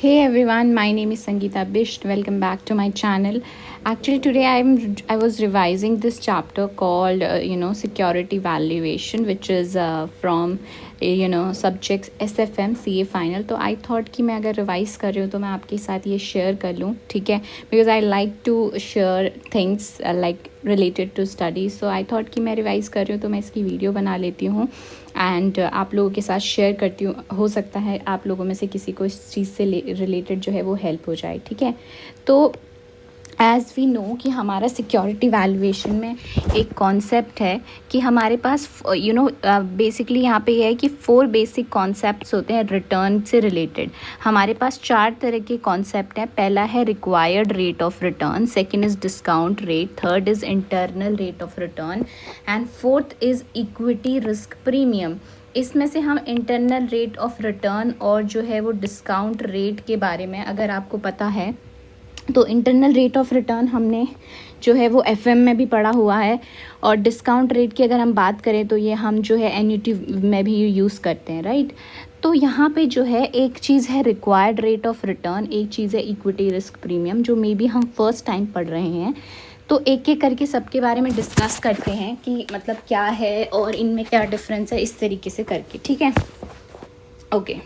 Hey everyone, my name is Sangeeta Bisht. Welcome back to my channel. Actually, today I was revising this chapter called security valuation, which is from subjects SFM CA final. तो I thought कि मैं अगर revise कर रही हूँ तो मैं आपके साथ ये शेयर कर लूँ, ठीक है, because I like to share things like related to study. So I thought कि मैं रिवाइज कर रही हूँ तो मैं इसकी वीडियो बना लेती हूँ एंड आप लोगों के साथ शेयर करती हूँ. हो सकता है आप लोगों में से किसी को इस चीज़ से रिलेटेड जो है वो हेल्प हो जाए, ठीक है. तो एज़ वी नो कि हमारा सिक्योरिटी वैल्यूएशन में एक कॉन्सेप्ट है कि हमारे पास बेसिकली यहाँ पे यह है कि 4 बेसिक कॉन्सेप्ट्स होते हैं रिटर्न से रिलेटेड. हमारे पास 4 तरह के कॉन्सेप्ट हैं. पहला है required rate of return, second is discount rate, third is internal rate of return and fourth is equity risk premium. इसमें से हम इंटरनल रेट ऑफ रिटर्न और जो है वो डिस्काउंट रेट के बारे में अगर आपको पता है तो इंटरनल रेट ऑफ रिटर्न हमने जो है वो एफएम में भी पढ़ा हुआ है और डिस्काउंट रेट की अगर हम बात करें तो ये हम जो है एन्युटी में भी यूज़ करते हैं, राइट. तो यहाँ पे जो है एक चीज़ है रिक्वायर्ड रेट ऑफ रिटर्न, एक चीज़ है इक्विटी रिस्क प्रीमियम, जो मे बी हम फर्स्ट टाइम पढ़ रहे हैं. तो एक एक करके सबके बारे में डिस्कस करते हैं कि मतलब क्या है और इनमें क्या डिफरेंस है, इस तरीके से करके, ठीक है. ओके,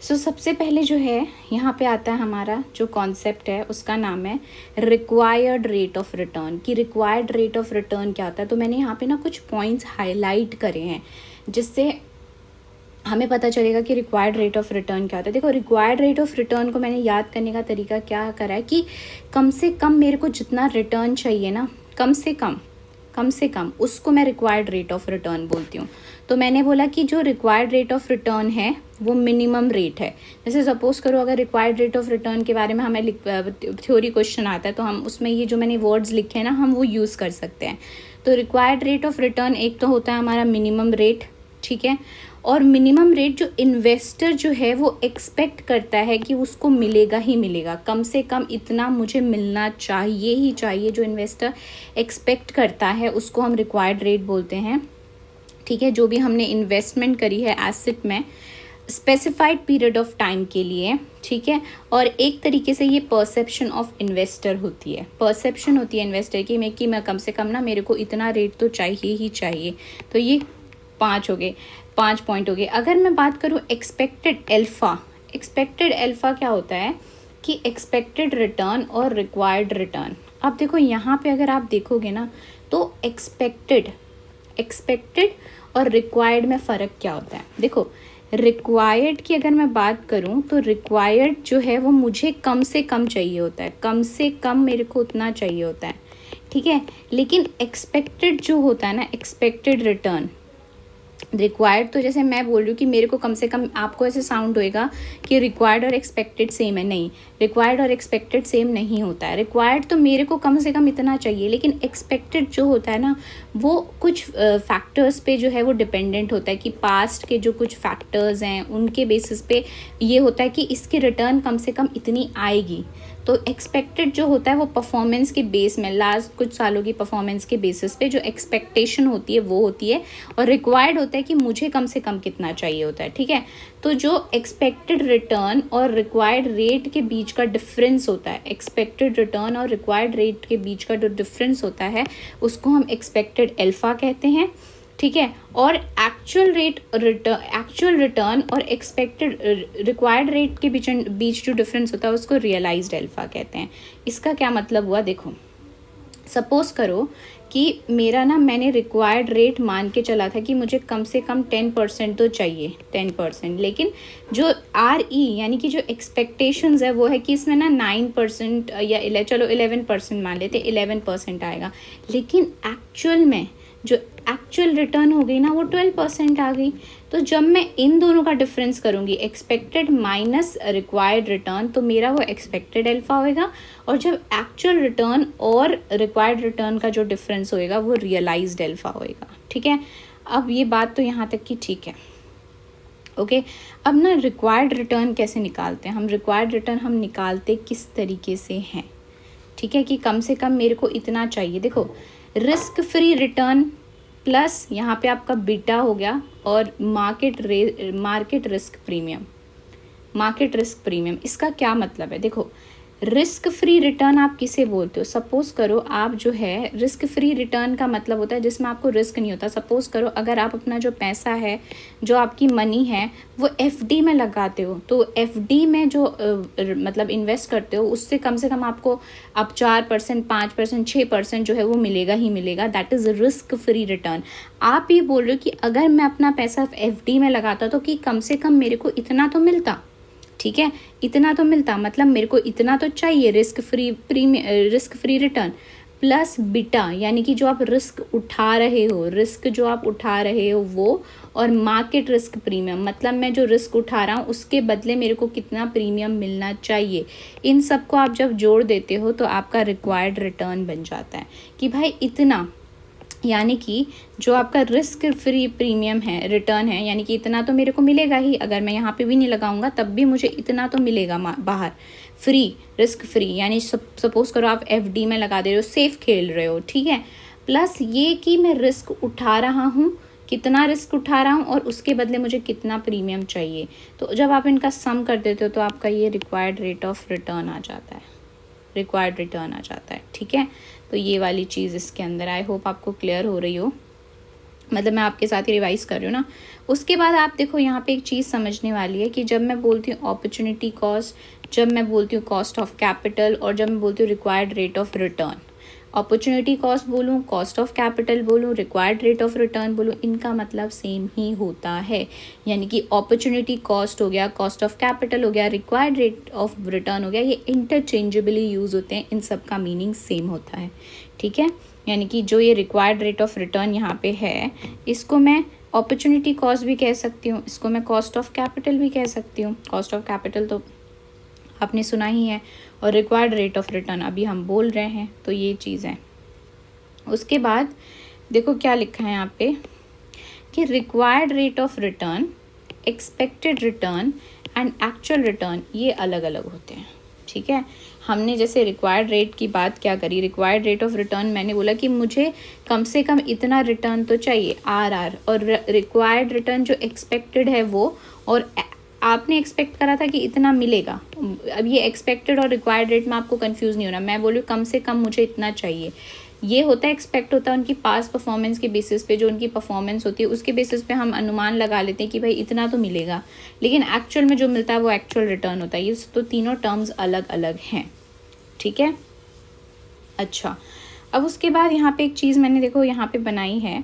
सो सबसे पहले जो है यहाँ पे आता है हमारा जो कॉन्सेप्ट है उसका नाम है रिक्वायर्ड रेट ऑफ रिटर्न. कि रिक्वायर्ड रेट ऑफ रिटर्न क्या होता है. तो मैंने यहाँ पे ना कुछ पॉइंट्स हाईलाइट करे हैं जिससे हमें पता चलेगा कि रिक्वायर्ड रेट ऑफ रिटर्न क्या होता है. देखो, रिक्वायर्ड रेट ऑफ रिटर्न को मैंने याद करने का तरीका क्या करा है कि कम से कम मेरे को जितना रिटर्न चाहिए ना, कम से कम उसको मैं रिक्वायर्ड रेट ऑफ रिटर्न बोलती हूँ. तो मैंने बोला कि जो रिक्वायर्ड रेट ऑफ रिटर्न है वो मिनिमम रेट है. जैसे सपोज करो अगर रिक्वायर्ड रेट ऑफ रिटर्न के बारे में हमें थ्योरी क्वेश्चन आता है तो हम उसमें ये जो मैंने वर्ड्स लिखे हैं ना हम वो यूज़ कर सकते हैं. तो रिक्वायर्ड रेट ऑफ रिटर्न एक तो होता है हमारा मिनिमम रेट, ठीक है. और मिनिमम रेट जो इन्वेस्टर जो है वो एक्सपेक्ट करता है कि उसको मिलेगा ही मिलेगा, कम से कम इतना मुझे मिलना चाहिए ही चाहिए, जो इन्वेस्टर एक्सपेक्ट करता है उसको हम रिक्वायर्ड रेट बोलते हैं, ठीक है. जो भी हमने इन्वेस्टमेंट करी है एसेट में स्पेसिफाइड पीरियड ऑफ टाइम के लिए, ठीक है. और एक तरीके से ये परसेप्शन ऑफ इन्वेस्टर होती है, परसेप्शन होती है इन्वेस्टर की मैं कम से कम ना मेरे को इतना रेट तो चाहिए ही चाहिए. तो ये 5 पॉइंट हो गए. अगर मैं बात करूँ एक्सपेक्टेड एल्फा क्या होता है कि एक्सपेक्टेड रिटर्न और रिक्वायर्ड रिटर्न. अब देखो यहाँ पे अगर आप देखोगे ना तो एक्सपेक्टेड और रिक्वायर्ड में फ़र्क क्या होता है. देखो, रिक्वायर्ड की अगर मैं बात करूं तो रिक्वायर्ड जो है वो मुझे कम से कम चाहिए होता है, कम से कम मेरे को उतना चाहिए होता है, ठीक है. लेकिन एक्सपेक्टेड जो होता है ना, एक्सपेक्टेड रिटर्न, रिक्वायर्ड तो जैसे मैं बोल रही हूँ कि मेरे को कम से कम, आपको ऐसे साउंड होएगा कि रिक्वायर्ड और एक्सपेक्टेड सेम है. नहीं, रिक्वायर्ड और एक्सपेक्टेड सेम नहीं होता है. रिक्वायर्ड तो मेरे को कम से कम इतना चाहिए, लेकिन एक्सपेक्टेड जो होता है ना वो कुछ फैक्टर्स पे जो है वो डिपेंडेंट होता है कि पास्ट के जो कुछ फैक्टर्स हैं उनके बेसिस पे ये होता है कि इसकी रिटर्न कम से कम इतनी आएगी. तो एक्सपेक्टेड जो होता है वो परफॉर्मेंस के बेस में, लास्ट कुछ सालों की परफॉर्मेंस के बेसिस पे जो एक्सपेक्टेशन होती है वो होती है. और रिक्वायर्ड होता है कि मुझे कम से कम कितना चाहिए होता है, ठीक है. तो जो एक्सपेक्टेड रिटर्न और रिक्वायर्ड रेट के बीच का डिफरेंस होता है, एक्सपेक्टेड रिटर्न और रिक्वायर्ड रेट के बीच का जो डिफरेंस होता है उसको हम एक्सपेक्टेड एल्फा कहते हैं, ठीक है. और एक्चुअल रिटर्न और एक्सपेक्टेड रिक्वायर्ड रेट के बीच जो डिफरेंस होता है उसको रियलाइज्ड एल्फा कहते हैं. इसका क्या मतलब हुआ, देखो सपोज करो कि मेरा ना, मैंने रिक्वायर्ड रेट मान के चला था कि मुझे कम से कम 10% तो चाहिए, 10%. लेकिन जो यानी कि जो एक्सपेक्टेशंस है वो है कि इसमें ना 9% या चलो 11% मान लेते, 11% आएगा. लेकिन एक्चुअल में जो एक्चुअल रिटर्न हो गई ना वो 12% आ गई. तो जब मैं इन दोनों का डिफरेंस करूँगी, एक्सपेक्टेड माइनस रिक्वायर्ड रिटर्न, तो मेरा वो एक्सपेक्टेड एल्फा होएगा. और जब एक्चुअल रिटर्न और रिक्वायर्ड रिटर्न का जो डिफरेंस होएगा वो रियलाइज्ड एल्फा होएगा, ठीक है. अब ये बात तो यहाँ तक की ठीक है, ओके. अब ना रिक्वायर्ड रिटर्न कैसे निकालते हैं हम. रिक्वायर्ड रिटर्न हम निकालते किस तरीके से हैं, ठीक है, कि कम से कम मेरे को इतना चाहिए. देखो, रिस्क फ्री रिटर्न प्लस यहाँ पे आपका बीटा हो गया और market risk premium. Market risk premium. इसका क्या मतलब है? देखो, रिस्क फ्री रिटर्न आप किसे बोलते हो? सपोज करो आप जो है, रिस्क फ्री रिटर्न का मतलब होता है जिसमें आपको रिस्क नहीं होता। सपोज करो अगर आप अपना जो पैसा है, जो आपकी मनी है, वो एफडी में लगाते हो, तो एफडी में जो मतलब इन्वेस्ट करते हो, उससे कम से कम आपको अब 4%, 5%, 6% जो है वो मिलेगा ही मिलेगा। That is risk free return. आप ये बोल रहे हो कि अगर मैं अपना पैसा एफडी में लगाता तो कि कम से कम मेरे को इतना तो मिलता, ठीक है, इतना तो मिलता, मतलब मेरे को इतना तो चाहिए risk free return plus beta, यानी कि जो आप रिस्क उठा रहे हो, रिस्क जो आप उठा रहे हो वो, और मार्केट रिस्क प्रीमियम, मतलब मैं जो रिस्क उठा रहा हूँ उसके बदले मेरे को कितना प्रीमियम मिलना चाहिए। इन सब को आप जब जोड़ देते हो तो आपका रिक्वायर्ड रिटर्न बन जाता है कि भाई इतना, यानी कि जो आपका रिस्क फ्री प्रीमियम है, रिटर्न है, यानी कि इतना तो मेरे को मिलेगा ही, अगर मैं यहाँ पे भी नहीं लगाऊंगा तब भी मुझे इतना तो मिलेगा बाहर, फ्री, रिस्क फ्री। यानी सपोज करो आप एफडी में लगा दे रहे हो, सेफ खेल रहे हो, ठीक है, प्लस ये कि मैं रिस्क उठा रहा हूँ, कितना रिस्क उठा रहा हूँ और उसके बदले मुझे कितना प्रीमियम चाहिए। तो जब आप इनका सम कर देते हो तो आपका ये रिक्वायर्ड रेट ऑफ रिटर्न आ जाता है, रिक्वायर्ड रिटर्न आ जाता है, ठीक है। तो ये वाली चीज़ इसके अंदर, आई होप आपको क्लियर हो रही हो, मतलब मैं आपके साथ ही रिवाइज कर रही हूँ ना। उसके बाद आप देखो यहाँ पे एक चीज़ समझने वाली है कि जब मैं बोलती हूँ अपॉर्चुनिटी कॉस्ट, जब मैं बोलती हूँ कॉस्ट ऑफ कैपिटल, और जब मैं बोलती हूँ required rate of return, opportunity cost बोलूँ, कॉस्ट ऑफ कैपिटल बोलूँ, रिक्वायर्ड रेट ऑफ रिटर्न बोलूँ, इनका मतलब सेम ही होता है। यानी कि अपॉर्चुनिटी कॉस्ट हो गया, कॉस्ट ऑफ कैपिटल हो गया, रिक्वायर्ड रेट ऑफ रिटर्न हो गया, ये इंटरचेंजेबली यूज़ होते हैं, इन सब का मीनिंग सेम होता है, ठीक है। यानी कि जो ये रिक्वायर्ड रेट ऑफ रिटर्न यहाँ पे है, इसको मैं अपॉर्चुनिटी कॉस्ट भी कह सकती हूँ, इसको मैं कॉस्ट ऑफ कैपिटल भी कह सकती हूँ। कॉस्ट ऑफ कैपिटल तो आपने सुना ही है, और रिक्वायर्ड रेट ऑफ रिटर्न अभी हम बोल रहे हैं, तो ये चीज़ है। उसके बाद देखो क्या लिखा है यहाँ पे कि required rate of return, expected return and actual return ये अलग अलग होते हैं, ठीक है। हमने जैसे रिक्वायर्ड रेट की बात क्या करी, रिक्वायर्ड रेट ऑफ रिटर्न मैंने बोला कि मुझे कम से कम इतना रिटर्न तो चाहिए, आर, और रिक्वायर्ड रिटर्न जो एक्सपेक्टेड है वो, और आपने एक्सपेक्ट करा था कि इतना मिलेगा। अब ये एक्सपेक्टेड और रिक्वायर्ड रेट में आपको कंफ्यूज नहीं होना, मैं बोलूँ कम से कम मुझे इतना चाहिए, ये होता है एक्सपेक्ट होता है उनकी पास्ट परफॉर्मेंस के बेसिस पे, जो उनकी परफॉर्मेंस होती है उसके बेसिस पे हम अनुमान लगा लेते हैं कि भाई इतना तो मिलेगा, लेकिन एक्चुअल में जो मिलता है वो एक्चुअल रिटर्न होता है। ये तो तीनों टर्म्स अलग अलग हैं, ठीक है। अच्छा, अब उसके बाद यहाँ पे एक चीज़ मैंने देखो यहाँ पे बनाई है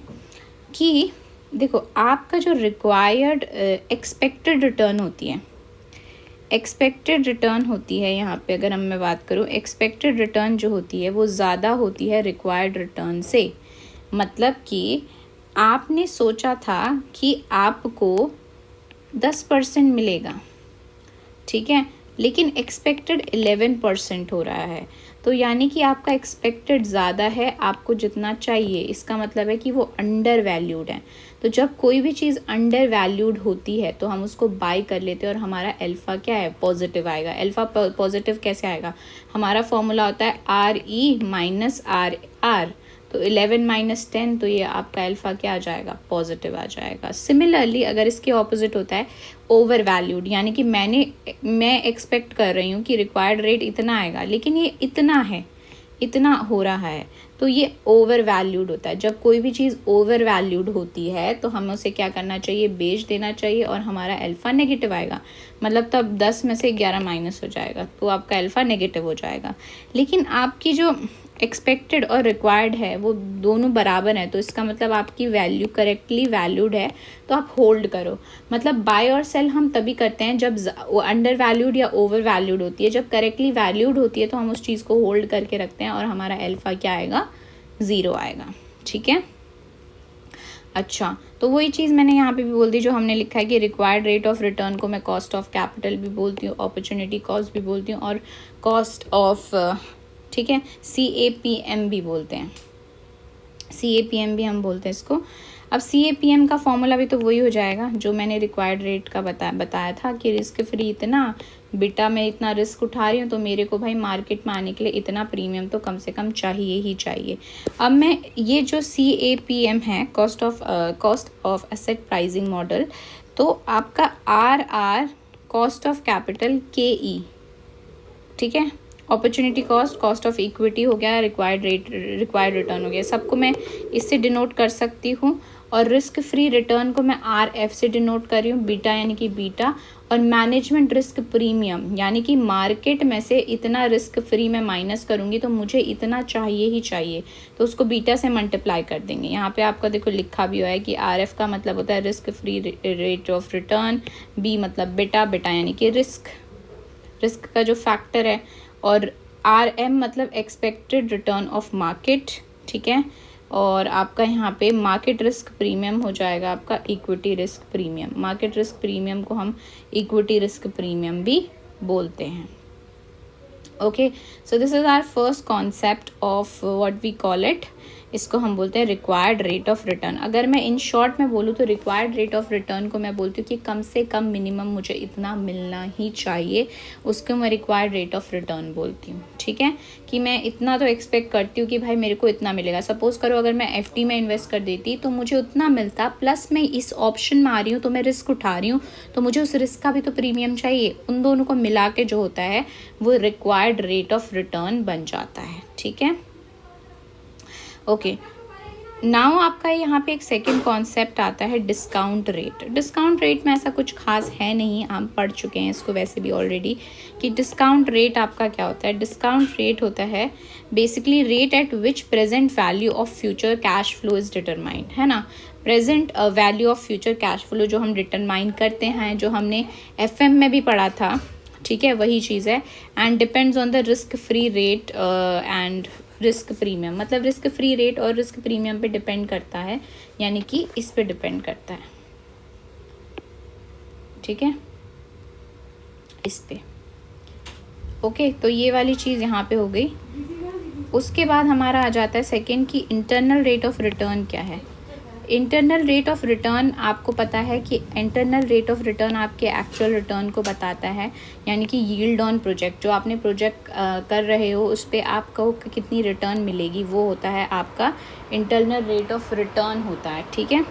कि देखो आपका जो रिक्वायर्ड एक्सपेक्टेड रिटर्न होती है, एक्सपेक्टेड रिटर्न होती है यहाँ पे, अगर मैं बात करूँ एक्सपेक्टेड रिटर्न जो होती है वो ज़्यादा होती है रिक्वायर्ड रिटर्न से। मतलब कि आपने सोचा था कि आपको 10% मिलेगा, ठीक है, लेकिन एक्सपेक्टेड 11% हो रहा है, तो यानी कि आपका एक्सपेक्टेड ज़्यादा है आपको जितना चाहिए, इसका मतलब है कि वो अंडर वैल्यूड है। तो जब कोई भी चीज़ अंडर वैल्यूड होती है तो हम उसको बाई कर लेते हैं और हमारा अल्फ़ा क्या है, पॉजिटिव आएगा। अल्फ़ा पॉजिटिव कैसे आएगा, हमारा फॉर्मूला होता है RE माइनस RR, तो 11 माइनस 10, तो ये आपका अल्फ़ा क्या आ जाएगा, पॉजिटिव आ जाएगा। सिमिलरली अगर इसके ऑपोजिट होता है ओवर वैल्यूड, यानी कि मैं एक्सपेक्ट कर रही हूँ कि रिक्वायर्ड रेट इतना आएगा लेकिन ये इतना है, इतना हो रहा है, तो ये ओवर वैल्यूड होता है। जब कोई भी चीज़ ओवर वैल्यूड होती है तो हमें उसे क्या करना चाहिए, बेच देना चाहिए, और हमारा अल्फ़ा नेगेटिव आएगा, मतलब तब 10 में से 11 माइनस हो जाएगा, तो आपका अल्फ़ा नेगेटिव हो जाएगा। लेकिन आपकी जो एक्सपेक्टेड और रिक्वायर्ड है वो दोनों बराबर हैं, तो इसका मतलब आपकी वैल्यू करेक्टली वैल्यूड है, तो आप होल्ड करो। मतलब बाय और सेल हम तभी करते हैं जब अंडर वैल्यूड या ओवर वैल्यूड होती है। जब करेक्टली वैल्यूड होती है तो हम उस चीज़ को होल्ड करके रखते हैं और हमारा अल्फ़ा क्या आएगा, 0 आएगा, ठीक है। अच्छा, तो वही चीज़ मैंने यहाँ पे भी बोल दी जो हमने लिखा है कि रिक्वायर्ड रेट ऑफ रिटर्न को मैं कॉस्ट ऑफ कैपिटल भी बोलती हूँ, अपॉर्चुनिटी कॉस्ट भी बोलती हूँ, और कॉस्ट ऑफ, ठीक है, CAPM भी बोलते हैं, CAPM भी हम बोलते हैं इसको। अब CAPM का फॉर्मूला भी तो वही हो जाएगा जो मैंने रिक्वायर्ड रेट का बताया था कि रिस्क फ्री इतना, बेटा मैं इतना रिस्क उठा रही हूँ तो मेरे को भाई मार्केट में आने के लिए इतना प्रीमियम तो कम से कम चाहिए ही चाहिए। अब मैं ये जो CAPM है, cost of asset pricing model, तो आपका RR cost of capital KE, ठीक है। Opportunity cost, cost of equity हो गया, रिक्वायर्ड रेट, रिक्वायर्ड रिटर्न हो गया, सबको मैं इससे डिनोट कर सकती हूँ। और रिस्क फ्री रिटर्न को मैं RF से डिनोट कर रही हूँ, बीटा यानी कि बीटा। और मैनेजमेंट रिस्क प्रीमियम यानी कि मार्केट में से इतना रिस्क फ्री मैं माइनस करूँगी तो मुझे इतना चाहिए ही चाहिए, तो उसको बीटा से मल्टीप्लाई कर देंगे। यहाँ पे आपका देखो लिखा भी हुआ है कि RF का मतलब होता है risk free rate of return, B मतलब बेटा, बेटा यानी कि रिस्क का जो फैक्टर है, और RM मतलब एक्सपेक्टेड रिटर्न ऑफ मार्केट, ठीक है। और आपका यहाँ पे मार्केट रिस्क प्रीमियम हो जाएगा आपका equity risk premium. Market risk premium को हम इक्विटी रिस्क प्रीमियम भी बोलते हैं। Okay, so this is our first concept of what we call it, इसको हम बोलते हैं रिक्वायर्ड रेट ऑफ रिटर्न। अगर मैं इन शॉर्ट में बोलूँ तो रिक्वायर्ड रेट ऑफ रिटर्न को मैं बोलती हूँ कि कम से कम मिनिमम मुझे इतना मिलना ही चाहिए, उसको मैं रिक्वायर्ड रेट ऑफ रिटर्न बोलती हूँ, ठीक है। कि मैं इतना तो एक्सपेक्ट करती हूँ कि भाई मेरे को इतना मिलेगा। सपोज करो अगर मैं FD में इन्वेस्ट कर देती तो मुझे उतना मिलता, प्लस मैं इस ऑप्शन में आ रही हूँ तो मैं रिस्क उठा रही हूँ, तो मुझे उस रिस्क का भी तो प्रीमियम चाहिए। उन दोनों को मिला के जो होता है वो रिक्वायर्ड रेट ऑफ रिटर्न बन जाता है, ठीक है। ओके, नाउ आपका यहाँ पे एक सेकंड कॉन्सेप्ट आता है डिस्काउंट रेट। डिस्काउंट रेट में ऐसा कुछ खास है नहीं, हम पढ़ चुके हैं इसको वैसे भी ऑलरेडी, कि डिस्काउंट रेट आपका क्या होता है। डिस्काउंट रेट होता है basically rate at which present value of future cash flow is determined, है ना। Present value of future cash flow जो हम डिटरमाइन करते हैं, जो हमने FM में भी पढ़ा था, ठीक है, वही चीज़ है। And depends on the risk free rate and risk premium, मतलब रिस्क फ्री रेट और रिस्क प्रीमियम पे डिपेंड करता है, यानी कि इस पे डिपेंड करता है, ठीक है, इस पे। ओके, तो ये वाली चीज़ यहाँ पे हो गई। उसके बाद हमारा आ जाता है सेकेंड की इंटरनल रेट ऑफ रिटर्न क्या है। इंटरनल रेट ऑफ रिटर्न आपको पता है कि इंटरनल रेट ऑफ रिटर्न आपके एक्चुअल रिटर्न को बताता है, यानी कि यील्ड ऑन प्रोजेक्ट, जो आपने प्रोजेक्ट कर रहे हो उस पर आपको कितनी रिटर्न मिलेगी, वो होता है आपका इंटरनल रेट ऑफ रिटर्न होता है, ठीक है।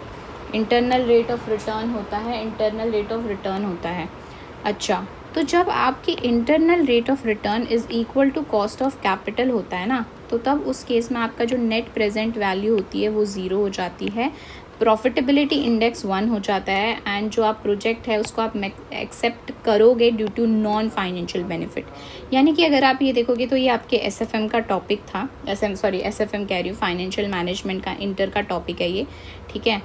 इंटरनल रेट ऑफ रिटर्न होता है, इंटरनल रेट ऑफ रिटर्न होता है। अच्छा, तो जब आपकी internal rate of return is equal to cost of capital होता है ना, तो तब उस केस में आपका जो नेट प्रेजेंट वैल्यू होती है वो 0 हो जाती है, प्रॉफिटेबिलिटी इंडेक्स 1 हो जाता है, एंड जो आप प्रोजेक्ट है उसको आप एक्सेप्ट करोगे due to non financial benefit. यानी कि अगर आप ये देखोगे तो ये आपके SFM का टॉपिक था, SFM कह रही हूँ, फाइनेंशियल मैनेजमेंट का इंटर का टॉपिक है ये, ठीक है।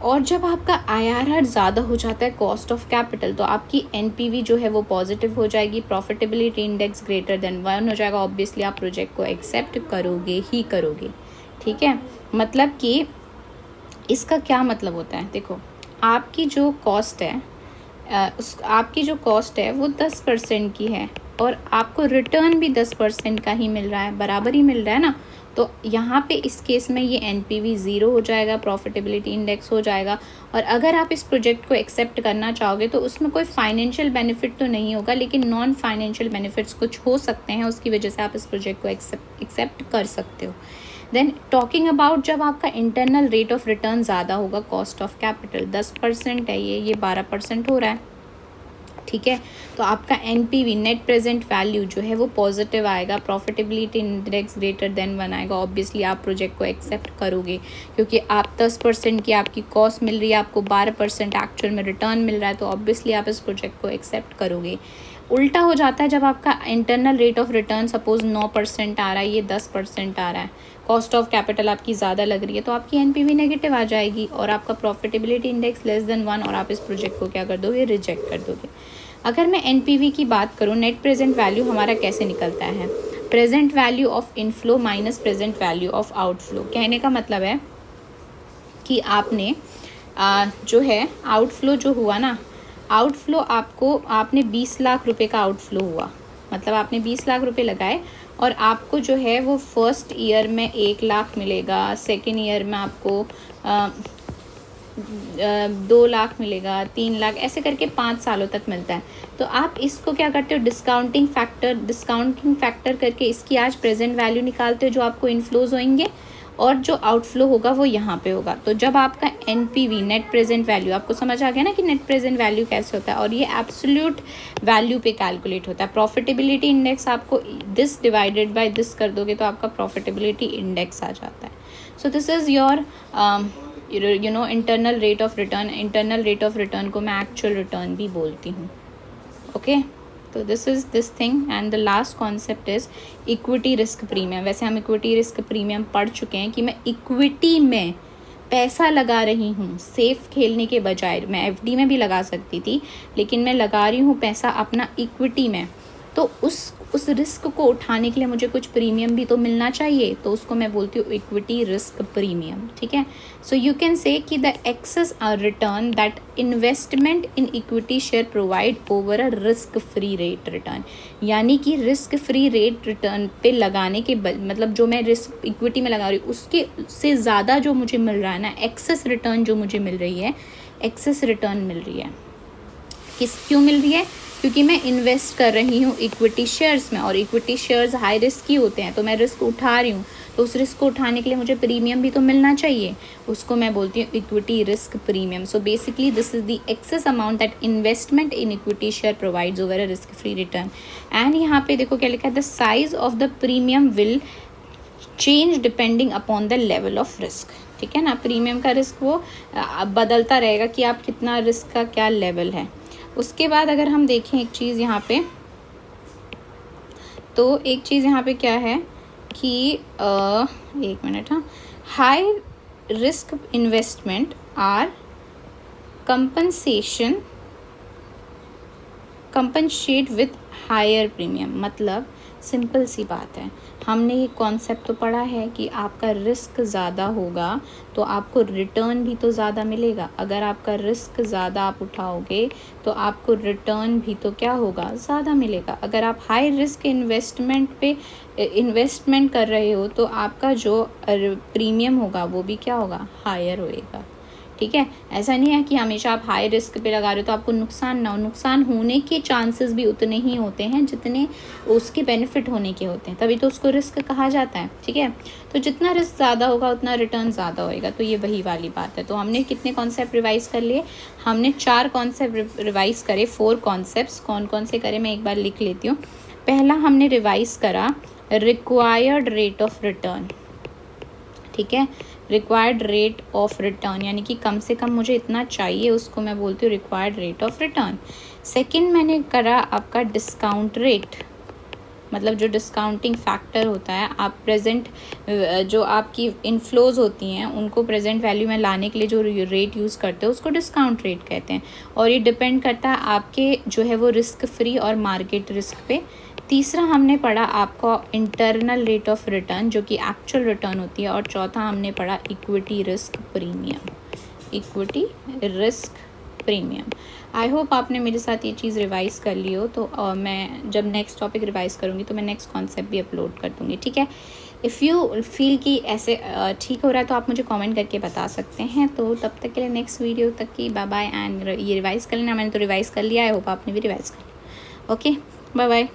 और जब आपका IRR ज़्यादा हो जाता है कॉस्ट ऑफ कैपिटल, तो आपकी NPV जो है वो पॉजिटिव हो जाएगी, प्रॉफिटेबिलिटी इंडेक्स ग्रेटर देन 1 हो जाएगा। ऑब्वियसली आप प्रोजेक्ट को एक्सेप्ट करोगे ही करोगे, ठीक है। मतलब कि इसका क्या मतलब होता है, देखो आपकी जो कॉस्ट है आपकी जो कॉस्ट है वो 10% की है, और आपको रिटर्न भी 10% का ही मिल रहा है, बराबर ही मिल रहा है ना। तो यहाँ पे इस केस में ये NPV 0 हो जाएगा, प्रॉफिटेबिलिटी इंडेक्स हो जाएगा। और अगर आप इस प्रोजेक्ट को एक्सेप्ट करना चाहोगे तो उसमें कोई फाइनेंशियल बेनिफिट तो नहीं होगा, लेकिन नॉन फाइनेंशियल बेनिफिट्स कुछ हो सकते हैं, उसकी वजह से आप इस प्रोजेक्ट को एक्सेप्ट कर सकते हो। देन टॉकिंग अबाउट जब आपका इंटरनल रेट ऑफ रिटर्न ज़्यादा होगा, कॉस्ट ऑफ कैपिटल 10% है, ये 12% हो रहा है, ठीक है। तो आपका NPV नेट प्रेजेंट वैल्यू जो है वो पॉजिटिव आएगा, प्रॉफिटेबिलिटी इंडेक्स ग्रेटर देन 1 आएगा। ऑब्वियसली आप प्रोजेक्ट को एक्सेप्ट करोगे, क्योंकि आप 10% की आपकी कॉस्ट मिल रही है, आपको 12% एक्चुअल में रिटर्न मिल रहा है, तो ऑब्वियसली आप इस प्रोजेक्ट को एक्सेप्ट करोगे। उल्टा हो जाता है जब आपका internal rate of return suppose 9% आ रहा है, ये 10% आ रहा है, कॉस्ट ऑफ कैपिटल आपकी ज़्यादा लग रही है, तो आपकी NPV नेगेटिव आ जाएगी और आपका प्रॉफिटेबिलिटी इंडेक्स लेस देन 1, और आप इस प्रोजेक्ट को क्या कर दोगे, रिजेक्ट कर दोगे। अगर मैं NPV की बात करूँ, नेट प्रेजेंट वैल्यू हमारा कैसे निकलता है, present value of inflow minus present value of outflow. कहने का मतलब है कि आपने जो है आउटफ्लो जो हुआ ना, आउटफ्लो आपने 20 लाख रुपए का आउटफ्लो हुआ, मतलब आपने 20 लाख रुपए लगाए और आपको जो है वो फर्स्ट ईयर में 1 लाख मिलेगा, सेकेंड ईयर में आपको 2 लाख मिलेगा, 3 लाख, ऐसे करके 5 सालों तक मिलता है। तो आप इसको क्या करते हो, डिस्काउंटिंग फैक्टर करके इसकी आज प्रेजेंट वैल्यू निकालते हो जो आपको इनफ्लोज होंगे, और जो आउटफ्लो होगा वो यहाँ पे होगा। तो जब आपका NPV, नेट प्रेजेंट वैल्यू, आपको समझ आ गया ना कि नेट प्रेजेंट वैल्यू कैसे होता है, और ये एब्सोल्यूट वैल्यू पे कैलकुलेट होता है। प्रॉफिटेबिलिटी इंडेक्स आपको दिस डिवाइडेड बाय दिस कर दोगे तो आपका प्रॉफिटेबिलिटी इंडेक्स आ जाता है। So this is your internal rate of return. Internal rate of return को मैं एक्चुअल रिटर्न भी बोलती हूँ। ओके, तो this is this thing and the last concept is equity risk premium. वैसे हम इक्विटी रिस्क प्रीमियम पढ़ चुके हैं कि मैं इक्विटी में पैसा लगा रही हूँ सेफ खेलने के बजाय। मैं FD में भी लगा सकती थी, लेकिन मैं लगा रही हूँ पैसा अपना इक्विटी में, तो उस रिस्क को उठाने के लिए मुझे कुछ प्रीमियम भी तो मिलना चाहिए, तो उसको मैं बोलती हूँ इक्विटी रिस्क प्रीमियम। ठीक है, सो यू कैन से कि the excess return that investment in equity share provide over a risk free rate return. यानी कि रिस्क फ्री रेट रिटर्न पे लगाने के मतलब जो मैं रिस्क इक्विटी में लगा रही हूँ उसके से ज़्यादा जो मुझे मिल रहा है ना, एक्सेस रिटर्न जो मुझे मिल रही है, एक्सेस रिटर्न मिल रही है। क्यों मिल रही है? क्योंकि मैं इन्वेस्ट कर रही हूँ इक्विटी शेयर्स में, और इक्विटी शेयर्स हाई रिस्क की होते हैं, तो मैं रिस्क उठा रही हूँ, तो उस रिस्क को उठाने के लिए मुझे प्रीमियम भी तो मिलना चाहिए, उसको मैं बोलती हूँ equity risk premium. So basically this is the excess amount that investment in equity share provides over a risk free return. And यहाँ पे देखो क्या लिखा है, the size of the premium will change depending upon the level of risk. ठीक है ना, premium का रिस्क वो बदलता रहेगा कि आप कितना रिस्क का क्या लेवल है। उसके बाद अगर हम देखें एक चीज़ यहाँ पे, तो एक चीज़ यहाँ पे क्या है कि एक मिनट, हाँ, high risk investment are compensate with higher premium. मतलब सिंपल सी बात है, हमने ये कॉन्सेप्ट तो पढ़ा है कि आपका रिस्क ज़्यादा होगा तो आपको रिटर्न भी तो ज़्यादा मिलेगा। अगर आपका रिस्क ज़्यादा आप उठाओगे तो आपको रिटर्न भी तो क्या होगा, ज़्यादा मिलेगा। अगर आप हाई रिस्क इन्वेस्टमेंट पे इन्वेस्टमेंट कर रहे हो तो आपका जो प्रीमियम होगा वो भी क्या होगा, हायर होएगा। ठीक है, ऐसा नहीं है कि हमेशा आप हाई रिस्क पे लगा रहे हो तो आपको नुकसान ना हो। नुकसान होने के चांसेस भी उतने ही होते हैं जितने उसके बेनिफिट होने के होते हैं, तभी तो उसको रिस्क कहा जाता है। ठीक है, तो जितना रिस्क ज़्यादा होगा उतना रिटर्न ज़्यादा होएगा। तो ये वही वाली बात है। तो हमने कितने कॉन्सेप्ट रिवाइज कर लिए? हमने 4 कॉन्सेप्ट रिवाइज करे, 4 कॉन्सेप्ट्स। कौन कौन से करे मैं एक बार लिख लेती हूँ। पहला हमने रिवाइज करा रिक्वायर्ड रेट ऑफ रिटर्न। ठीक है, रिक्वायर्ड रेट ऑफ रिटर्न यानी कि कम से कम मुझे इतना चाहिए, उसको मैं बोलती हूँ required rate of return. Second मैंने करा आपका डिस्काउंट रेट, मतलब जो डिस्काउंटिंग फैक्टर होता है, आप प्रेजेंट जो आपकी इनफ्लोज होती हैं उनको प्रेजेंट वैल्यू में लाने के लिए जो रेट यूज़ करते हैं उसको डिस्काउंट रेट कहते हैं, और ये डिपेंड करता है आपके जो है वो रिस्क फ्री और मार्केट रिस्क पे। तीसरा हमने पढ़ा आपका इंटरनल रेट ऑफ रिटर्न जो कि एक्चुअल रिटर्न होती है, और चौथा हमने पढ़ा equity risk premium. Equity risk premium. I hope आपने मेरे साथ ये चीज़ रिवाइज कर ली हो। तो मैं जब नेक्स्ट टॉपिक रिवाइज करूँगी तो मैं नेक्स्ट कॉन्सेप्ट भी अपलोड कर दूँगी। ठीक है, इफ़ यू फील कि ऐसे ठीक हो रहा है तो आप मुझे कमेंट करके बता सकते हैं। तो तब तक के लिए नेक्स्ट वीडियो तक की बाय बाय। एंड ये रिवाइज़ कर लेना, मैंने तो रिवाइज़ कर लिया, आई होप आपने भी रिवाइज़ कर लिया। Okay, bye bye.